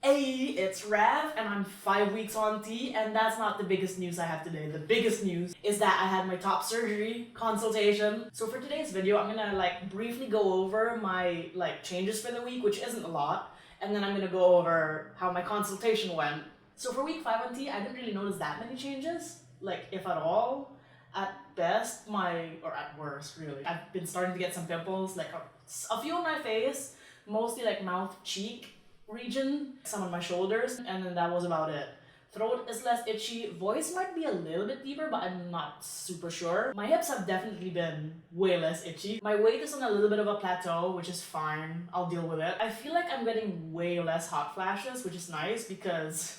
Hey, it's Rav, and I'm 5 weeks on T, and that's not the biggest news I have today. The biggest news is that I had my top surgery consultation. So for today's video, I'm gonna briefly go over my changes for the week, which isn't a lot, and then I'm gonna go over how my consultation went. So for week 5 on T, I didn't really notice that many changes, if at all. At best, or at worst, really. I've been starting to get some pimples, a few on my face, mostly mouth, cheek region, some on my shoulders, and then that was about it. Throat is less itchy, voice might be a little bit deeper, but I'm not super sure. My hips have definitely been way less itchy. My weight is on a little bit of a plateau, which is fine, I'll deal with it. I feel like I'm getting way less hot flashes, which is nice because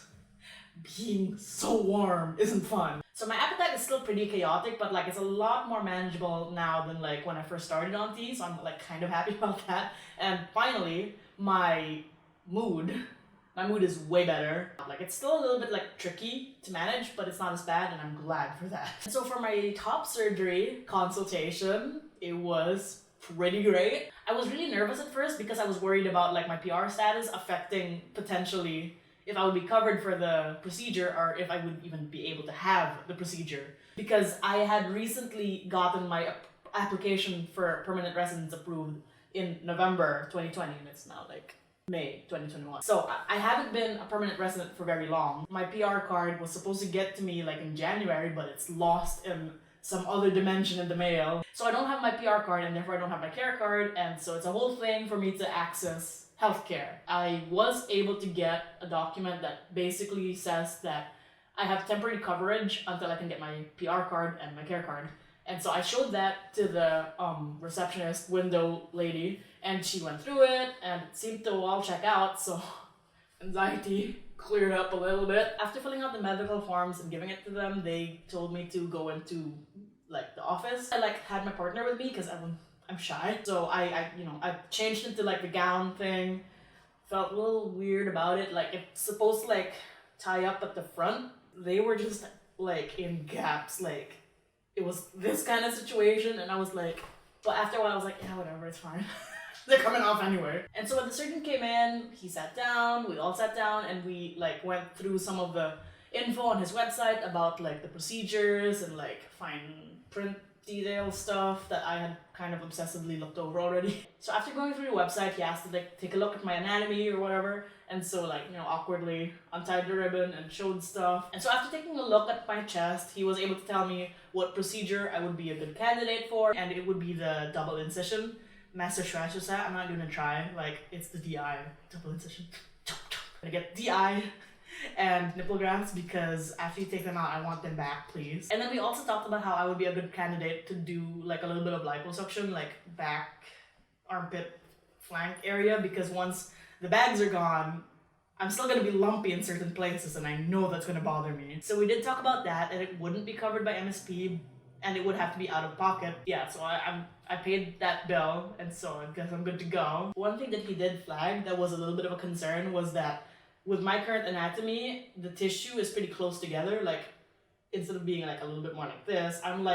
being so warm isn't fun. So my appetite is still pretty chaotic, but it's a lot more manageable now than when I first started on tea, so I'm kind of happy about that. And finally, my mood is way better. It's still a little bit tricky to manage, but it's not as bad, and I'm glad for that. So for my top surgery consultation, it was pretty great. I was really nervous at first because I was worried about my PR status affecting potentially if I would be covered for the procedure or if I would even be able to have the procedure. Because I had recently gotten my application for permanent residence approved in November 2020, and it's now May 2021. So I haven't been a permanent resident for very long. My PR card was supposed to get to me in January, but it's lost in some other dimension in the mail. So I don't have my PR card, and therefore I don't have my care card, and so it's a whole thing for me to access healthcare. I was able to get a document that basically says that I have temporary coverage until I can get my PR card and my care card. And so I showed that to the receptionist window lady, and she went through it and it seemed to all check out, so anxiety cleared up a little bit. After filling out the medical forms and giving it to them, they told me to go into the office. I had my partner with me because I'm shy. So I changed into the gown thing. Felt a little weird about it. It's supposed to tie up at the front. They were just in gaps. It was this kind of situation, and I was but after a while I was yeah, whatever, it's fine. They're coming off anyway. And so when the surgeon came in, he sat down, we all sat down, and we went through some of the info on his website about the procedures and fine print detail stuff that I had kind of obsessively looked over already. So after going through the website, he asked to take a look at my anatomy or whatever, and so awkwardly untied the ribbon and showed stuff. And so after taking a look at my chest, he was able to tell me what procedure I would be a good candidate for, and it would be the double incision. Master Schwash is that. I'm not gonna try, it's the DI, double incision. I'm gonna get DI and nipple grafts because after you take them out, I want them back, please. And then we also talked about how I would be a good candidate to do a little bit of liposuction, back, armpit, flank area, because once the bags are gone, I'm still gonna be lumpy in certain places, and I know that's gonna bother me. So we did talk about that, and it wouldn't be covered by MSP, and it would have to be out of pocket. Yeah, so I paid that bill, and so I guess I'm good to go. One thing that he did flag that was a little bit of a concern was that with my current anatomy, the tissue is pretty close together. Instead of being a little bit more like this, I'm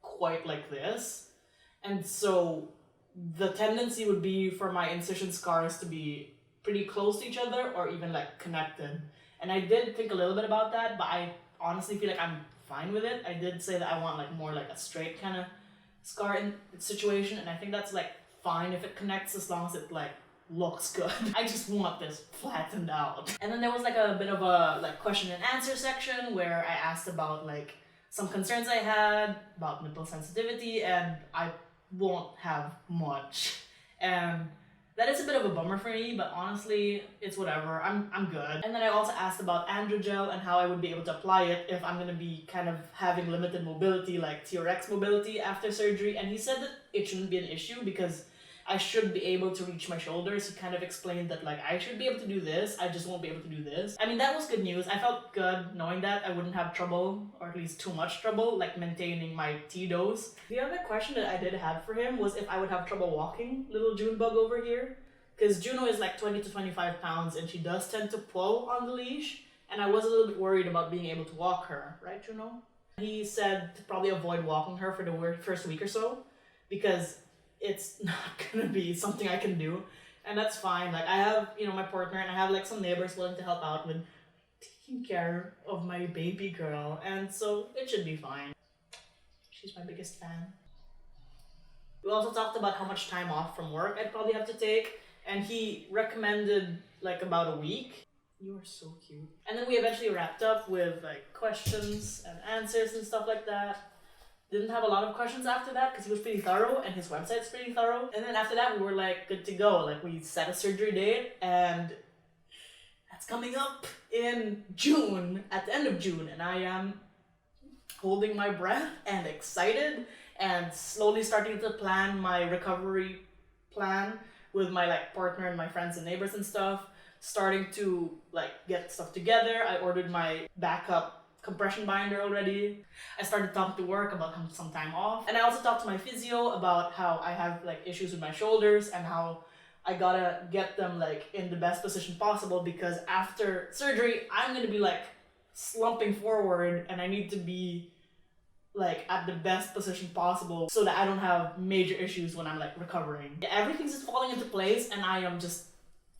quite like this. And so the tendency would be for my incision scars to be pretty close to each other or even connected. And I did think a little bit about that, but I honestly feel I'm fine with it. I did say that I want more a straight kind of scar in situation, and I think that's fine if it connects as long as it looks good. I just want this flattened out. And then there was a bit of a question and answer section where I asked about some concerns I had about nipple sensitivity, and I won't have much. And that is a bit of a bummer for me, but honestly, it's whatever. I'm good. And then I also asked about androgel and how I would be able to apply it if I'm gonna be kind of having limited mobility, TRX mobility after surgery. And he said that it shouldn't be an issue because I should be able to reach my shoulders. He kind of explained that I should be able to do this, I just won't be able to do this. I mean, that was good news. I felt good knowing that I wouldn't have trouble, or at least too much trouble, maintaining my T dose. The other question that I did have for him was if I would have trouble walking little Junebug over here. Because Juno is 20 to 25 pounds, and she does tend to pull on the leash, and I was a little bit worried about being able to walk her, right, Juno? He said to probably avoid walking her for the first week or so, because it's not gonna be something I can do. And that's fine. Like I have, my partner and I have like some neighbors willing to help out with taking care of my baby girl. And so it should be fine. She's my biggest fan. We also talked about how much time off from work I'd probably have to take. And he recommended like about a week. You are so cute. And then we eventually wrapped up with like questions and answers and stuff like that. Didn't have a lot of questions after that because he was pretty thorough and his website's pretty thorough. And then after that we were like good to go. Like we set a surgery date and that's coming up in June, at the end of June. And I am holding my breath and excited and slowly starting to plan my recovery plan with my like partner and my friends and neighbors and stuff. Starting to like get stuff together. I ordered my backup compression binder already. I started talking to work about some time off. And I also talked to my physio about how I have like issues with my shoulders and how I gotta get them like in the best position possible because after surgery, I'm gonna be like slumping forward and I need to be like at the best position possible so that I don't have major issues when I'm like recovering. Everything's just falling into place and I am just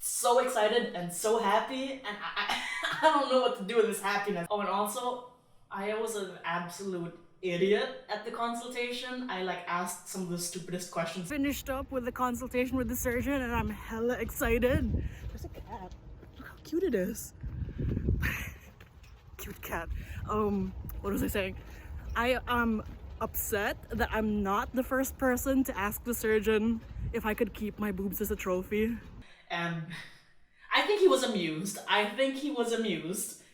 so excited and so happy and I don't know what to do with this happiness. Oh, and also, I was an absolute idiot at the consultation. I like asked some of the stupidest questions. Finished up with the consultation with the surgeon and I'm hella excited. There's a cat. Look how cute it is. Cute cat. What was I saying? I am upset that I'm not the first person to ask the surgeon if I could keep my boobs as a trophy. And I think he was amused.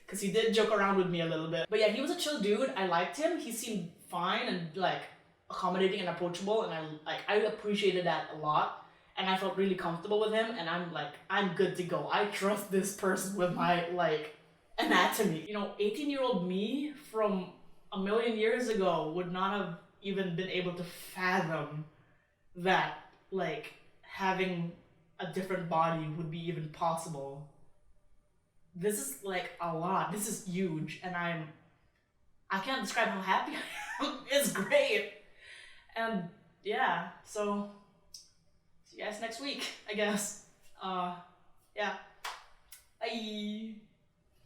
Because he did joke around with me a little bit. But yeah, he was a chill dude. I liked him. He seemed fine and like accommodating and approachable. And I appreciated that a lot. And I felt really comfortable with him. And I'm like, I'm good to go. I trust this person with my like anatomy. 18-year-old me from a million years ago would not have even been able to fathom that like having a different body would be even possible. This is like a lot. This is huge and I can't describe how happy I am. It's great. And yeah, so see you guys next week, I guess. Yeah. Bye.